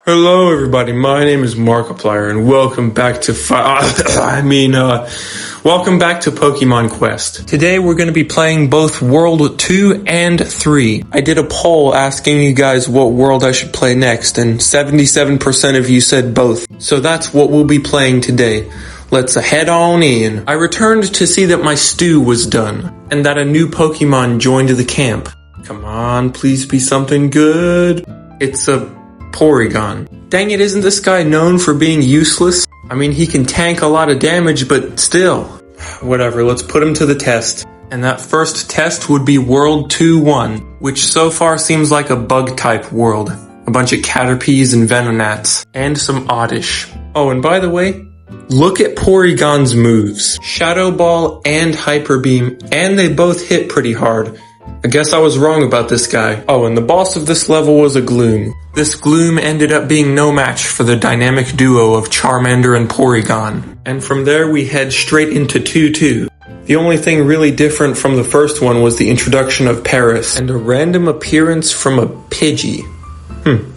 Hello everybody, my name is Markiplier and welcome back to welcome back to Pokemon Quest. Today we're going to be playing both World 2 and 3. I did a poll asking you guys what world I should play next and 77% of you said both. So that's what we'll be playing today. Let's head on in. I returned to see that my stew was done and that a new Pokemon joined the camp. Come on, please be something good. It's a Porygon. Dang it, isn't this guy known for being useless? I mean, he can tank a lot of damage, but still. Whatever, let's put him to the test. And that first test would be World 2-1, which so far seems like a bug-type world. A bunch of Caterpies and Venonats, and some Oddish. Oh, and by the way, look at Porygon's moves. Shadow Ball and Hyper Beam, and they both hit pretty hard. I guess I was wrong about this guy. Oh, and the boss of this level was a Gloom. This Gloom ended up being no match for the dynamic duo of Charmander and Porygon. And from there we head straight into 2-2. The only thing really different from the first one was the introduction of Paris, and a random appearance from a Pidgey.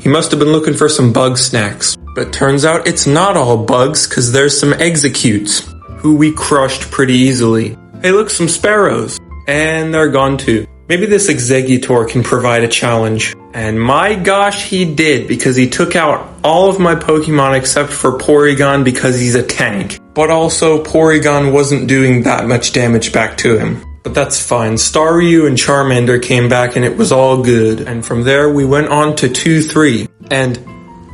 He must have been looking for some bug snacks. But turns out it's not all bugs, cause there's some Executes, who we crushed pretty easily. Hey look, some Sparrows. And they're gone too. Maybe this Exeggutor can provide a challenge. And my gosh, he did, because he took out all of my Pokemon except for Porygon because he's a tank. But also, Porygon wasn't doing that much damage back to him. But that's fine. Staryu and Charmander came back and it was all good. And from there, we went on to 2-3. And,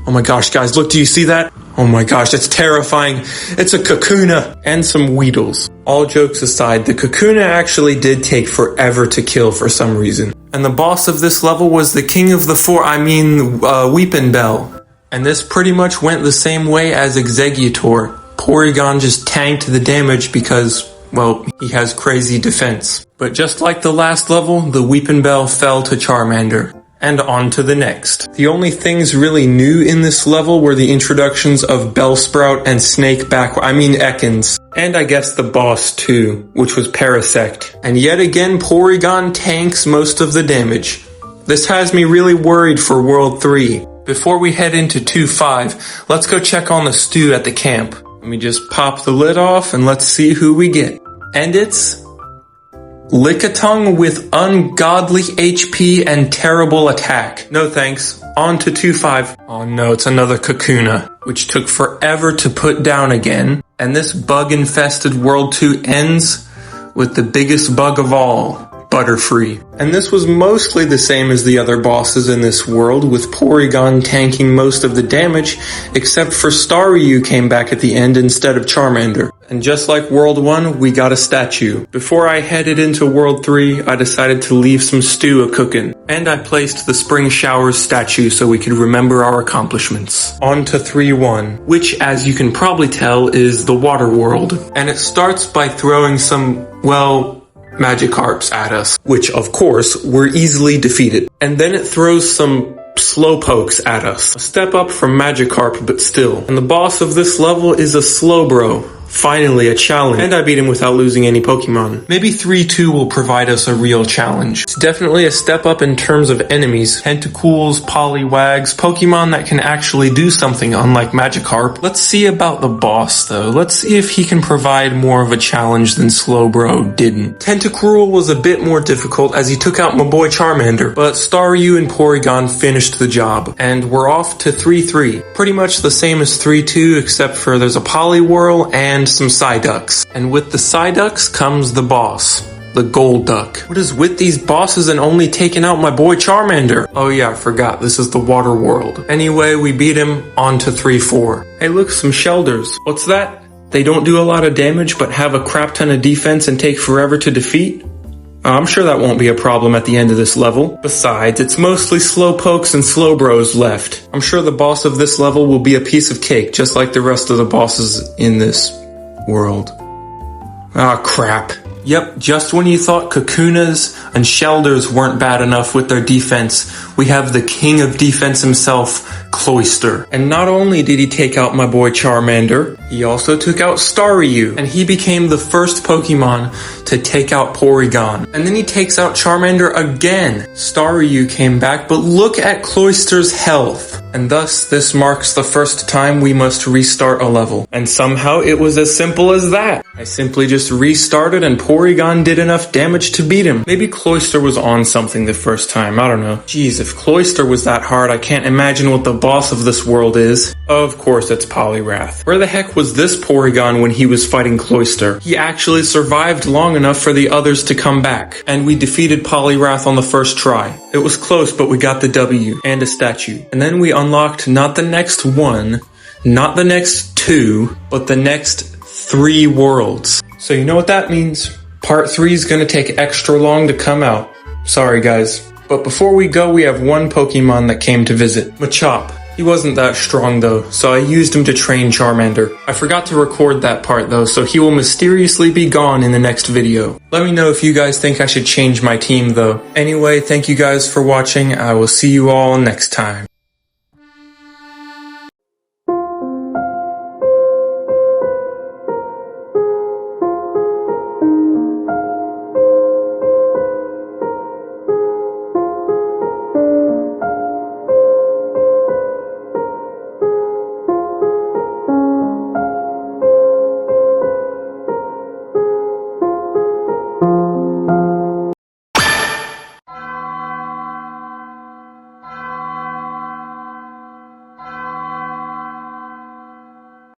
oh my gosh, guys, look, do you see that? Oh my gosh, that's terrifying. It's a Kakuna and some Weedles. All jokes aside, the Kakuna actually did take forever to kill for some reason. And the boss of this level was the king of the Weepin' Bell. And this pretty much went the same way as Exeggutor. Porygon just tanked the damage because, well, he has crazy defense. But just like the last level, the Weepin' Bell fell to Charmander. And on to the next. The only things really new in this level were the introductions of Bellsprout and Ekans. And I guess the boss too, which was Parasect. And yet again, Porygon tanks most of the damage. This has me really worried for World 3. Before we head into 2-5, let's go check on the stew at the camp. Let me just pop the lid off and let's see who we get. And it's Lickitung with ungodly HP and terrible attack. No thanks. On to 2-5. Oh no, it's another Kakuna, which took forever to put down again. And this bug-infested World 2 ends with the biggest bug of all, Butterfree. And this was mostly the same as the other bosses in this world, with Porygon tanking most of the damage, except for Staryu came back at the end instead of Charmander. And just like World 1, we got a statue. Before I headed into World 3, I decided to leave some stew a-cookin'. And I placed the Spring Showers statue so we could remember our accomplishments. On to 3-1, which, as you can probably tell, is the water world. And it starts by throwing some, well, Magikarps at us, which of course were easily defeated. And then it throws some Slowpokes at us. A step up from Magikarp, but still. And the boss of this level is a Slowbro. Finally, a challenge. And I beat him without losing any Pokemon. Maybe 3-2 will provide us a real challenge. It's definitely a step up in terms of enemies. Tentacools, Poliwags, Pokemon that can actually do something, unlike Magikarp. Let's see about the boss, though. Let's see if he can provide more of a challenge than Slowbro didn't. Tentacruel was a bit more difficult as he took out my boy Charmander, but Staryu and Porygon finished the job. And we're off to 3-3. Pretty much the same as 3-2, except for there's a Poliwhirl and some Psyducks. And with the Psyducks comes the boss, the Golduck. What is with these bosses and only taking out my boy Charmander? Oh yeah, I forgot, this is the water world. Anyway, we beat him. On to 3-4. Hey look, some Shelders. What's that? They don't do a lot of damage but have a crap ton of defense and take forever to defeat? I'm sure that won't be a problem at the end of this level. Besides, it's mostly Slowpokes and Slowbros left. I'm sure the boss of this level will be a piece of cake, just like the rest of the bosses in this world. Ah, crap. Yep, just when you thought Kakunas and Shelders weren't bad enough with their defense, we have the king of defense himself, Cloyster. And not only did he take out my boy Charmander, he also took out Staryu, and he became the first Pokemon to take out Porygon. And then he takes out Charmander again. Staryu came back, but look at Cloyster's health. And thus, this marks the first time we must restart a level. And somehow it was as simple as that. I simply just restarted and Porygon did enough damage to beat him. Maybe Cloyster was on something the first time, I don't know. Jeez, if Cloyster was that hard, I can't imagine what the boss of this world is. Of course it's Poliwrath. Where the heck was this Porygon when he was fighting Cloyster? He actually survived long enough for the others to come back. And we defeated Poliwrath on the first try. It was close, but we got the W and a statue. And then we unlocked not the next one, not the next two, but the next 3 worlds. So you know what that means. Part 3 is gonna take extra long to come out. Sorry guys. But before we go, we have one Pokemon that came to visit. Machop. He wasn't that strong though, so I used him to train Charmander. I forgot to record that part though, so he will mysteriously be gone in the next video. Let me know if you guys think I should change my team though. Anyway, thank you guys for watching. I will see you all next time.